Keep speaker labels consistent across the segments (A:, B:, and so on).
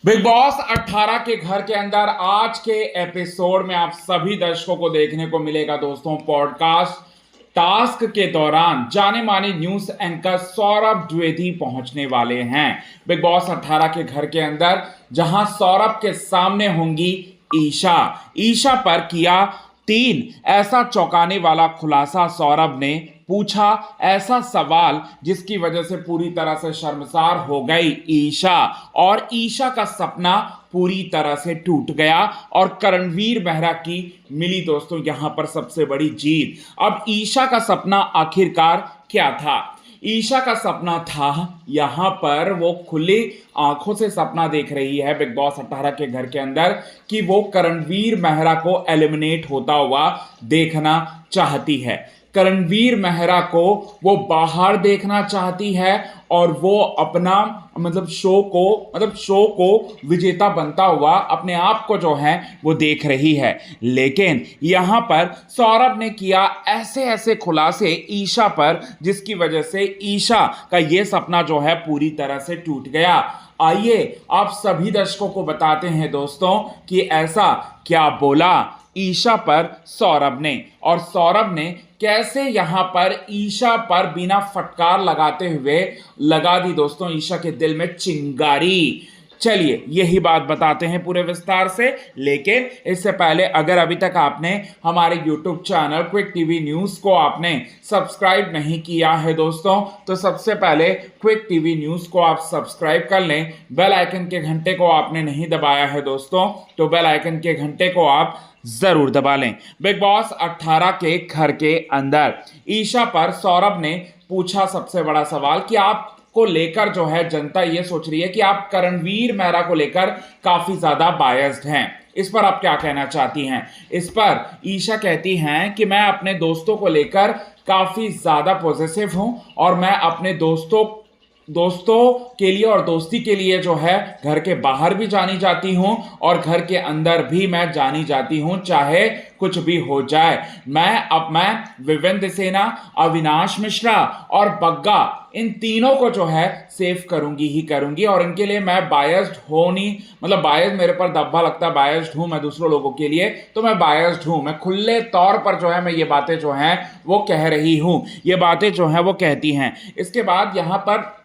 A: Big boss 18 के घर के अंदर आज के एपिसोड में आप सभी दर्शकों को देखने को मिलेगा दोस्तों। पॉडकास्ट टास्क के दौरान जाने माने न्यूज एंकर सौरभ द्विवेदी पहुंचने वाले हैं बिग बॉस 18 के घर के अंदर, जहां सौरभ के सामने होंगी ईशा। ईशा पर किया 3 ऐसा चौंकाने वाला खुलासा सौरभ ने पूछा, ऐसा सवाल जिसकी वजह से पूरी तरह से शर्मसार हो गई ईशा, और ईशा का सपना पूरी तरह से टूट गया और करणवीर मेहरा की मिली दोस्तों यहां पर सबसे बड़ी जीत। अब ईशा का सपना आखिरकार क्या था? ईशा का सपना था, यहां पर वो खुली आंखों से सपना देख रही है बिग बॉस 18 के घर के अंदर कि वो करणवीर मेहरा को एलिमिनेट होता हुआ देखना चाहती है। करणवीर मेहरा को वो बाहर देखना चाहती है और वो अपना शो को विजेता बनता हुआ अपने आप को जो है वो देख रही है। लेकिन यहां पर सौरभ ने किया ऐसे ऐसे खुलासे ईशा पर, जिसकी वजह से ईशा का ये सपना जो है पूरी तरह से टूट गया। आइए आप सभी दर्शकों को बताते हैं दोस्तों कि ऐसा क्या बोला ईशा पर सौरभ ने, और सौरभ ने कैसे यहां पर ईशा पर बिना फटकार लगाते हुए लगा दी दोस्तों ईशा के दिल में चिंगारी। चलिए यही बात बताते हैं पूरे विस्तार से। लेकिन इससे पहले अगर अभी तक आपने हमारे YouTube channel quick TV news को आपने सब्सक्राइब नहीं किया है दोस्तों, तो सबसे पहले क्विक टीवी न्यूज को आप सब्सक्राइब कर लें। बेल आइकन के घंटे को आपने नहीं दबाया है दोस्तों, तो बेल आइकन के घंटे को आप जरूर दबा लें। बिग बॉस 18 के घर के अंदर ईशा पर सौरभ ने पूछा सबसे बड़ा सवाल कि आप को लेकर जो है जनता ये सोच रही है कि आप करणवीर मेहरा को लेकर काफी ज्यादा बायस्ड हैं। इस पर आप क्या कहना चाहती हैं? इस पर ईशा कहती हैं कि मैं अपने दोस्तों को लेकर काफी ज्यादा पॉजिटिव हूं और मैं अपने दोस्तों के लिए और दोस्ती के लिए जो है घर के बाहर भी जानी जाती हूं और घर के अंदर भी मैं जानी जाती हूं, चाहे कुछ भी हो जाए। मैं विवेंद्र सेना, अविनाश मिश्रा और बग्गा, इन तीनों को जो है सेव करूंगी ही करूंगी, और इनके लिए मैं बायस्ड हो नहीं, बायस्ड मेरे पर धब्बा लगता है, बायस्ड हूं मैं दूसरों लोगों के लिए, तो मैं बायस्ड हूं। मैं खुले तौर पर जो है मैं ये बातें जो हैं वो कह रही हूं, ये बातें जो है वो कहती हैं। इसके बाद यहां पर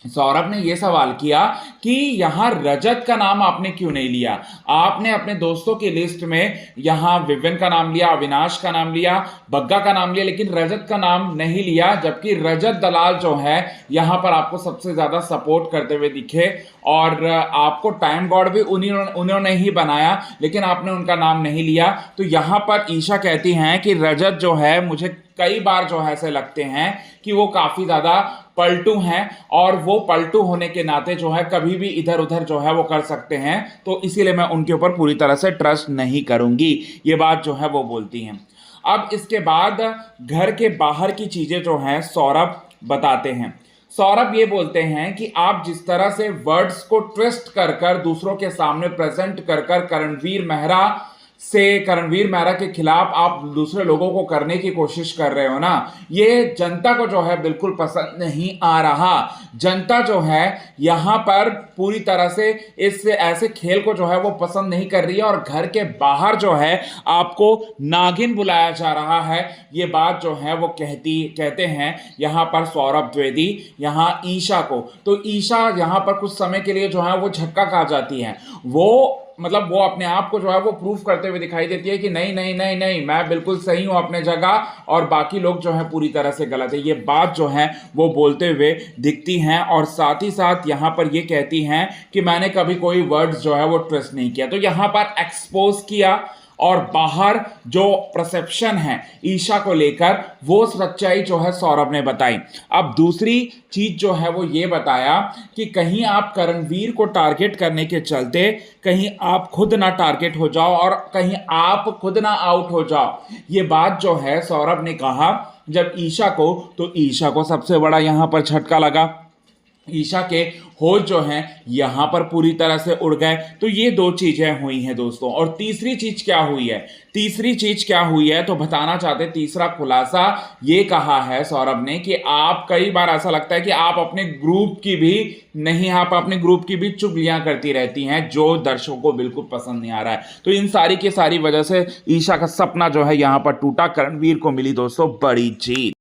A: सौरभ ने यह सवाल किया कि यहां रजत का नाम आपने क्यों नहीं लिया? आपने अपने दोस्तों की लिस्ट में यहां विवेन का नाम लिया, अविनाश का नाम लिया, बग्गा का नाम लिया, लेकिन रजत का नाम नहीं लिया, जबकि रजत दलाल जो है यहां पर आपको सबसे ज्यादा सपोर्ट करते हुए दिखे और आपको टाइम गॉड भी उन्होंने ही बनाया, लेकिन आपने उनका नाम नहीं लिया। तो यहां पर ईशा कहती हैं कि रजत जो है मुझे कई बार जो है ऐसे लगते हैं कि वो काफी ज्यादा पलटू हैं और वो पलटू होने के नाते जो है कभी भी इधर उधर जो है वो कर सकते हैं, तो इसीलिए मैं उनके ऊपर पूरी तरह से ट्रस्ट नहीं करूंगी। ये बात जो है वो बोलती हैं। अब इसके बाद घर के बाहर की चीजें जो हैं सौरभ बताते हैं। सौरभ ये बोलते हैं कि आप जिस तरह से वर्ड्स को ट्विस्ट कर कर दूसरों के सामने प्रेजेंट कर कर करणवीर मेहरा के खिलाफ आप दूसरे लोगों को करने की कोशिश कर रहे हो ना, ये जनता को जो है बिल्कुल पसंद नहीं आ रहा। जनता जो है यहां पर पूरी तरह से इस ऐसे खेल को जो है वो पसंद नहीं कर रही है, और घर के बाहर जो है आपको नागिन बुलाया जा रहा है। ये बात जो है वो कहते हैं यहां पर सौरभ द्विवेदी यहां ईशा को। तो ईशा यहां पर कुछ समय के लिए जो है वो झटका खा जाती है। वो अपने आप को जो है वो प्रूफ करते हुए दिखाई देती है कि नहीं नहीं नहीं नहीं, मैं बिल्कुल सही हूं अपने जगह और बाकी लोग जो है पूरी तरह से गलत है। ये बात जो है वो बोलते हुए दिखती हैं, और साथ ही साथ यहां पर ये कहती हैं कि मैंने कभी कोई वर्ड्स जो है वो ट्विस्ट नहीं किया। तो यहां पर एक्सपोज किया, और बाहर जो परसेप्शन है ईशा को लेकर वो सच्चाई जो है सौरभ ने बताई। अब दूसरी चीज जो है वो ये बताया कि कहीं आप करणवीर को टारगेट करने के चलते कहीं आप खुद ना टारगेट हो जाओ और कहीं आप खुद ना आउट हो जाओ। ये बात जो है सौरभ ने कहा जब ईशा को, तो ईशा को सबसे बड़ा यहां पर झटका लगा। ईशा के होश जो हैं यहां पर पूरी तरह से उड़ गए। तो ये दो चीजें हुई हैं दोस्तों। और तीसरी चीज क्या हुई है, तीसरी चीज क्या हुई है तो बताना चाहते, तीसरा खुलासा ये कहा है सौरभ ने कि आप, कई बार ऐसा लगता है कि आप अपने ग्रुप की भी नहीं, आप अपने ग्रुप की भी चुगलियां करती रहती हैं, जो दर्शकों को बिल्कुल पसंद नहीं आ रहा है। तो इन सारी की सारी वजह से ईशा का सपना जो है यहां पर टूटा, करणवीर को मिली दोस्तों बड़ी जीत।